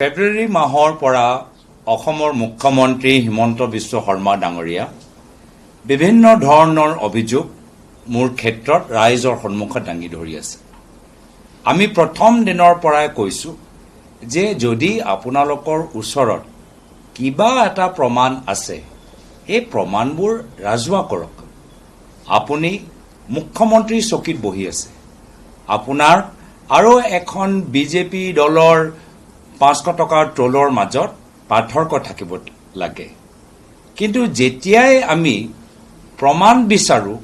ফেব্ৰুৱাৰী মাহৰ পৰা অসমৰ মুখ্যমন্ত্ৰী হিমন্ত বিশ্ব শৰ্মা ডাঙৰীয়া বিভিন্ন ধৰণৰ অভিযোগ মোৰ ক্ষেত্ৰত ৰাইজৰ সন্মুখত দাঙি ধৰি আছে। আমি প্ৰথম দিনৰ পৰাই কৈছো যে যদি আপোনালোকৰ ওচৰত কিবা এটা প্ৰমাণ আছে এই প্ৰমাণবোৰ ৰাজহুৱা কৰক। আপুনি মুখ্যমন্ত্ৰীৰ চকীত বহি আছে, আপোনাৰ আৰু এখন বিজেপি দলৰ 500 টকাৰ ট্ৰলৰ মাজত পাৰ্থক্য থাকিব লাগে। কিন্তু যেতিয়াই আমি প্ৰমাণ বিচাৰো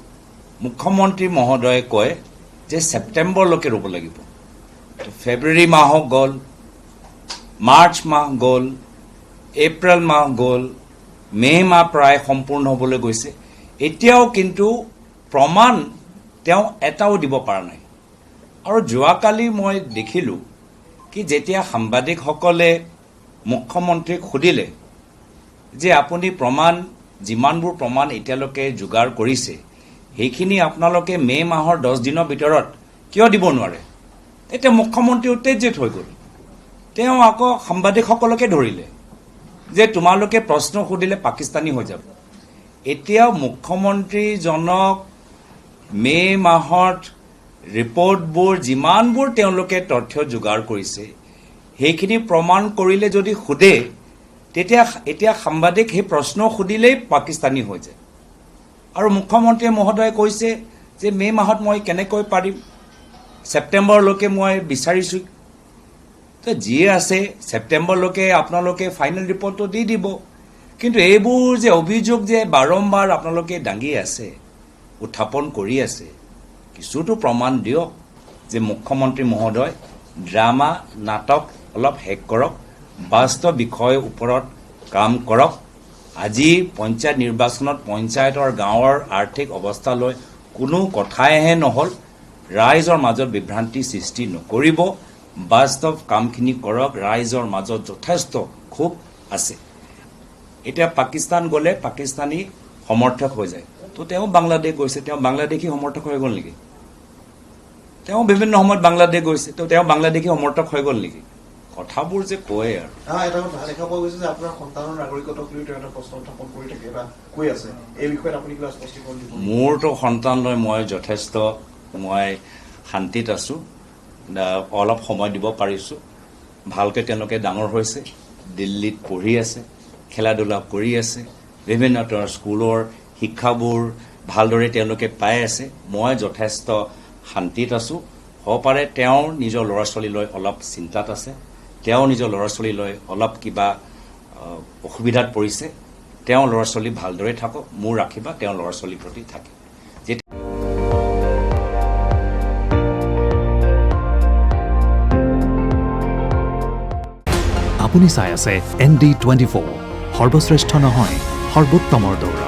মুখ্যমন্ত্ৰী মহোদয়ে কয় যে ছেপ্টেম্বৰলৈকে ৰ'ব লাগিব। ফেব্ৰুৱাৰী মাহ গ'ল, মাৰ্চ মাহ গ'ল, এপ্ৰিল মাহ গ'ল, মে' মাহ প্ৰায় সম্পূৰ্ণ হ'বলৈ গৈছে। এতিয়াও কিন্তু প্ৰমাণ তেওঁ এটাও দিব পৰা নাই। আৰু যোৱাকালি মই দেখিলোঁ কি যেতিয়া সাংবাদিকসকলে মুখ্যমন্ত্ৰীক সুধিলে যে আপুনি প্ৰমাণ যিমানবোৰ প্ৰমাণ এতিয়ালৈকে যোগাৰ কৰিছে সেইখিনি আপোনালোকে মে' মাহৰ 10 দিনৰ ভিতৰত কিয় দিব নোৱাৰে, তেতিয়া মুখ্যমন্ত্ৰী উত্তেজিত হৈ গ'ল। তেওঁ আকৌ সাংবাদিকসকলকে ধৰিলে যে তোমালোকে প্ৰশ্ন সুধিলে পাকিস্তানী হৈ যাব। এতিয়া মুখ্যমন্ত্ৰীজনক মে' মাহত ৰিপৰ্টবোৰ যিমানবোৰ তেওঁলোকে তথ্য যোগাৰ কৰিছে সেইখিনি প্ৰমাণ কৰিলে যদি সোধে তেতিয়া এতিয়া সাংবাদিক সেই প্ৰশ্ন সুধিলেই পাকিস্তানী হৈ যায়। আৰু মুখ্যমন্ত্ৰী মহোদয়ে কৈছে যে মে' মাহত মই কেনেকৈ পাৰিম, ছেপ্টেম্বৰলৈকে মই বিচাৰিছোঁ। তো যিয়ে আছে ছেপ্টেম্বৰলৈকে আপোনালোকে ফাইনেল ৰিপৰ্টটো দি দিব। কিন্তু এইবোৰ যে অভিযোগ যে বাৰম্বাৰ আপোনালোকে দাঙি আছে, উত্থাপন কৰি আছে, কিছুতো প্ৰমাণ দিয়ক যে মুখ্যমন্ত্ৰী মহোদয় ড্ৰামা নাটক অলপ শেষ কৰক, বাস্তৱ বিষয়ৰ ওপৰত কাম কৰক। আজি পঞ্চায়ত নিৰ্বাচনত পঞ্চায়তৰ গাঁৱৰ আৰ্থিক অৱস্থালৈ কোনো কথাইহে নহ'ল। ৰাইজৰ মাজত বিভ্ৰান্তি সৃষ্টি নকৰিব, বাস্তৱ কামখিনি কৰক। ৰাইজৰ মাজত যথেষ্ট ক্ষোভ আছে। এতিয়া পাকিস্তান গ'লে পাকিস্তানী সমৰ্থক হৈ যায়, তো তেওঁ বাংলাদেশ গৈছে, তেওঁ বাংলাদেশী সমৰ্থক হৈ গ'ল নেকি? তেওঁ বিভিন্ন সময়ত বাংলাদেশ গৈছে, তো তেওঁ বাংলাদেশী সমৰ্থক হৈ গ'ল নেকি? কথাবোৰ যে কয় আৰু এটা কথা দেখা পোৱা গৈছে যে আপোনাৰ সন্তানৰ নাগৰিকত্বক লৈ তেওঁ এটা প্ৰশ্ন উত্থাপন কৰি থাকে বা কৈ আছে, এই বিষয়ত আপুনি কিবা স্পষ্টীকৰণ দিব? মোৰতো সন্তান লৈ মই যথেষ্ট শান্তিত আছোঁ, অলপ সময় দিব পাৰিছোঁ। ভালকৈ তেওঁলোকে ডাঙৰ হৈছে, দিল্লীত পঢ়ি আছে, খেলা ধূলা কৰি আছে, বিভিন্ন ধৰণৰ স্কুলৰ শিক্ষাবোৰ ভালদৰে তেওঁলোকে পাই আছে। মই যথেষ্ট শান্তিত আছোঁ। হ'ব পাৰে তেওঁৰ নিজৰ ল'ৰা ছোৱালীলৈ অলপ চিন্তাত আছে, তেওঁ নিজৰ ল'ৰা ছোৱালীলৈ অলপ কিবা অসুবিধাত পৰিছে। তেওঁ ল'ৰা ছোৱালী ভালদৰে থাকক, মোৰ আশীৰ্বাদ তেওঁৰ ল'ৰা ছোৱালীৰ প্ৰতি থাকে। আপুনি চাই আছে ND24, সৰ্বশ্ৰেষ্ঠ নহয় সৰ্বোত্তমৰ দৌৰ।